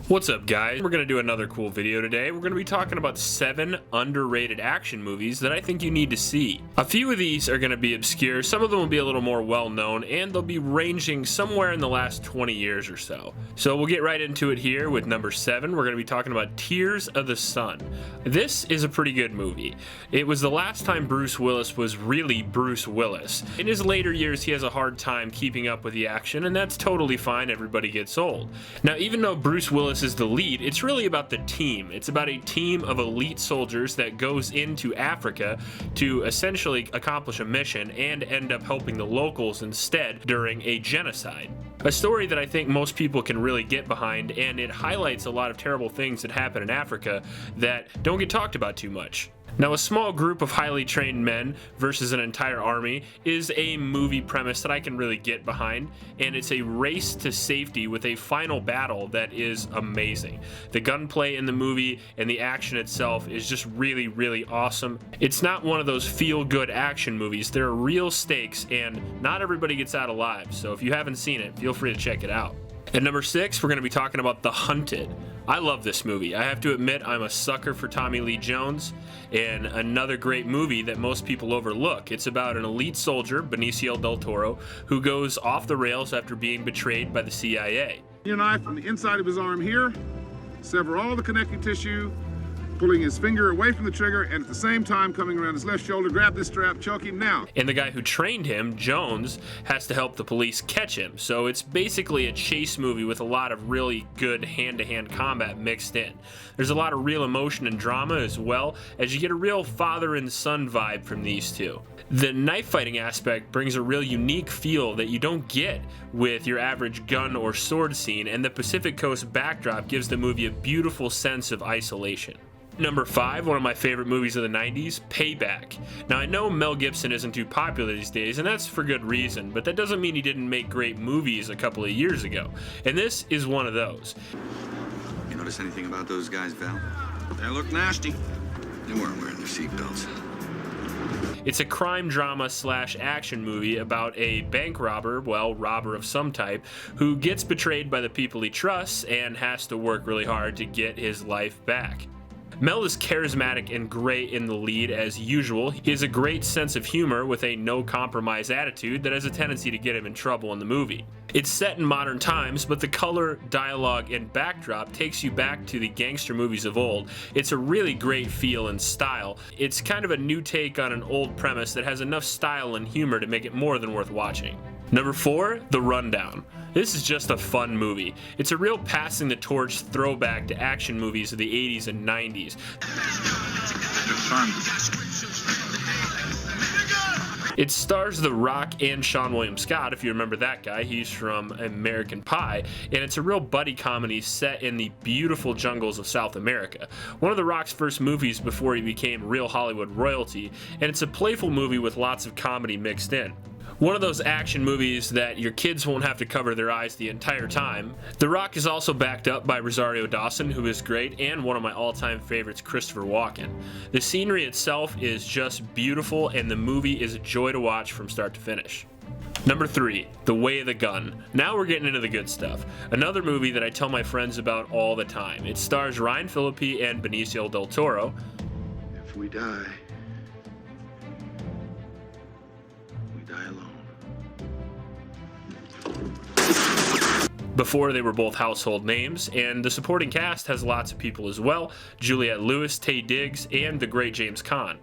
What's up, guys? We're going to do another cool video today. We're going to be talking about 7 underrated action movies that I think you need to see. A few of these are going to be obscure, some of them will be a little more well-known, and they'll be ranging somewhere in the last 20 years or so. So we'll get right into it here with number 7. We're going to be talking about Tears of the Sun. This is a pretty good movie. It was the last time Bruce Willis was really Bruce Willis. In his later years, he has a hard time keeping up with the action, and that's totally fine. Everybody gets old. Now, even though Bruce Willis is the lead, it's really about the team. It's about a team of elite soldiers that goes into Africa to essentially accomplish a mission and end up helping the locals instead during a genocide. A story that I think most people can really get behind, and it highlights a lot of terrible things that happen in Africa that don't get talked about too much. Now, a small group of highly trained men versus an entire army is a movie premise that I can really get behind, and it's a race to safety with a final battle that is amazing. The gunplay in the movie and the action itself is just really, really awesome. It's not one of those feel-good action movies. There are real stakes, and not everybody gets out alive, so if you haven't seen it, feel free to check it out. At number 6, we're going to be talking about The Hunted. I love this movie. I have to admit, I'm a sucker for Tommy Lee Jones, and another great movie that most people overlook. It's about an elite soldier, Benicio del Toro, who goes off the rails after being betrayed by the CIA. A knife from the inside of his arm here, sever all the connective tissue, pulling his finger away from the trigger, and at the same time coming around his left shoulder, grab this strap, choke him now. And the guy who trained him, Jones, has to help the police catch him. So it's basically a chase movie with a lot of really good hand-to-hand combat mixed in. There's a lot of real emotion and drama as well, as you get a real father and son vibe from these two. The knife fighting aspect brings a real unique feel that you don't get with your average gun or sword scene, and the Pacific Coast backdrop gives the movie a beautiful sense of isolation. Number 5, one of my favorite movies of the 90s, Payback. Now, I know Mel Gibson isn't too popular these days, and that's for good reason, but that doesn't mean he didn't make great movies a couple of years ago. And this is one of those. You notice anything about those guys, Val? They look nasty. They weren't wearing their seatbelts. It's a crime drama slash action movie about a bank robber, well, robber of some type, who gets betrayed by the people he trusts and has to work really hard to get his life back. Mel is charismatic and great in the lead as usual. He has a great sense of humor with a no-compromise attitude that has a tendency to get him in trouble in the movie. It's set in modern times, but the color, dialogue, and backdrop takes you back to the gangster movies of old. It's a really great feel and style. It's kind of a new take on an old premise that has enough style and humor to make it more than worth watching. Number 4, The Rundown. This is just a fun movie. It's a real passing the torch throwback to action movies of the 80s and 90s. It stars The Rock and Seann William Scott, if you remember that guy. He's from American Pie, and it's a real buddy comedy set in the beautiful jungles of South America. One of The Rock's first movies before he became real Hollywood royalty, and it's a playful movie with lots of comedy mixed in. One of those action movies that your kids won't have to cover their eyes the entire time. The Rock is also backed up by Rosario Dawson, who is great, and one of my all-time favorites, Christopher Walken. The scenery itself is just beautiful, and the movie is a joy to watch from start to finish. Number 3, The Way of the Gun. Now we're getting into the good stuff. Another movie that I tell my friends about all the time. It stars Ryan Phillippe and Benicio del Toro. If we die alone. Before they were both household names, and the supporting cast has lots of people as well: Juliette Lewis, Taye Diggs, and the great James Caan.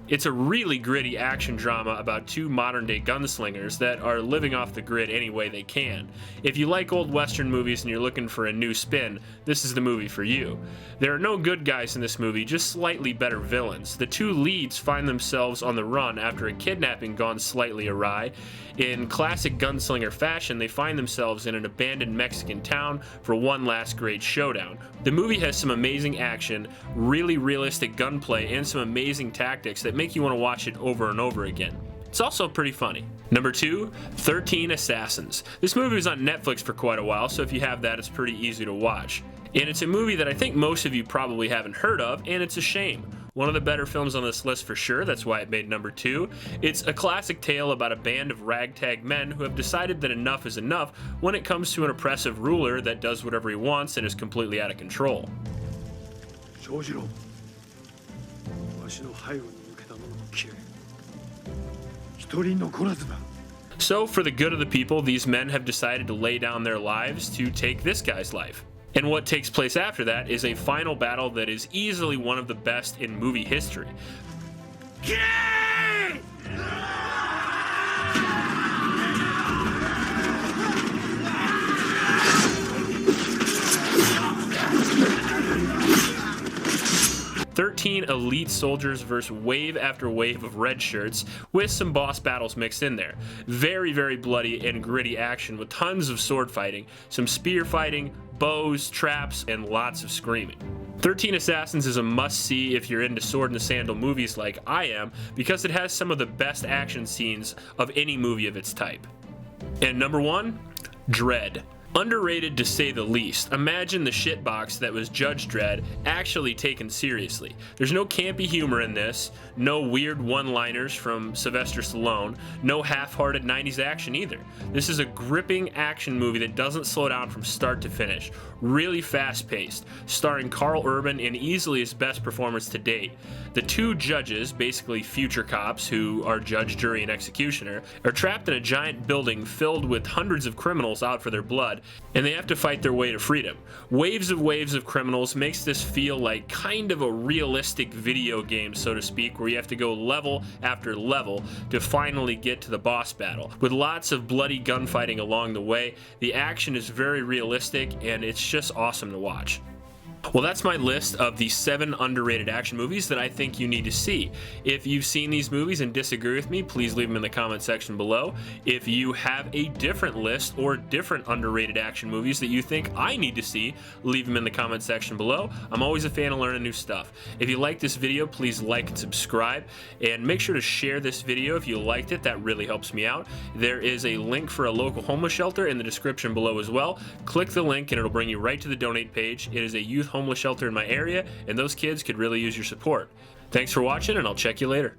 It's a really gritty action drama about 2 modern-day gunslingers that are living off the grid any way they can. If you like old Western movies and you're looking for a new spin, this is the movie for you. There are no good guys in this movie, just slightly better villains. The 2 leads find themselves on the run after a kidnapping gone slightly awry. In classic gunslinger fashion, they find themselves in an abandoned Mexican town for one last great showdown. The movie has some amazing action, really realistic gunplay, and some amazing tactics that make you want to watch it over and over again. It's also pretty funny. Number 2, 13 Assassins. This movie was on Netflix for quite a while, so if you have that, it's pretty easy to watch. And it's a movie that I think most of you probably haven't heard of, and it's a shame. One of the better films on this list for sure, that's why it made number 2. It's a classic tale about a band of ragtag men who have decided that enough is enough when it comes to an oppressive ruler that does whatever he wants and is completely out of control. So, for the good of the people, these men have decided to lay down their lives to take this guy's life. And what takes place after that is a final battle that is easily one of the best in movie history. Yeah! 13 elite soldiers versus wave after wave of red shirts with some boss battles mixed in there. Very, very bloody and gritty action with tons of sword fighting, some spear fighting, bows, traps, and lots of screaming. 13 Assassins is a must-see if you're into sword and sandal movies like I am, because it has some of the best action scenes of any movie of its type. And number 1, Dredd. Underrated to say the least. Imagine the shitbox that was Judge Dredd actually taken seriously. There's no campy humor in this, no weird one-liners from Sylvester Stallone, no half-hearted 90s action either. This is a gripping action movie that doesn't slow down from start to finish. Really fast-paced, starring Carl Urban in easily his best performance to date. The 2 judges, basically future cops who are judge, jury, and executioner, are trapped in a giant building filled with hundreds of criminals out for their blood, and they have to fight their way to freedom. Waves of criminals makes this feel like kind of a realistic video game, so to speak, where you have to go level after level to finally get to the boss battle. With lots of bloody gunfighting along the way, the action is very realistic and it's just awesome to watch. Well, that's my list of the 7 underrated action movies that I think you need to see. If you've seen these movies and disagree with me, please leave them in the comment section below. If you have a different list or different underrated action movies that you think I need to see, leave them in the comment section below. I'm always a fan of learning new stuff. If you like this video, please like and subscribe, and make sure to share this video if you liked it. That really helps me out. There is a link for a local homeless shelter in the description below as well. Click the link and it'll bring you right to the donate page. It is a youth homeless shelter in my area, and those kids could really use your support. Thanks for watching, and I'll check you later.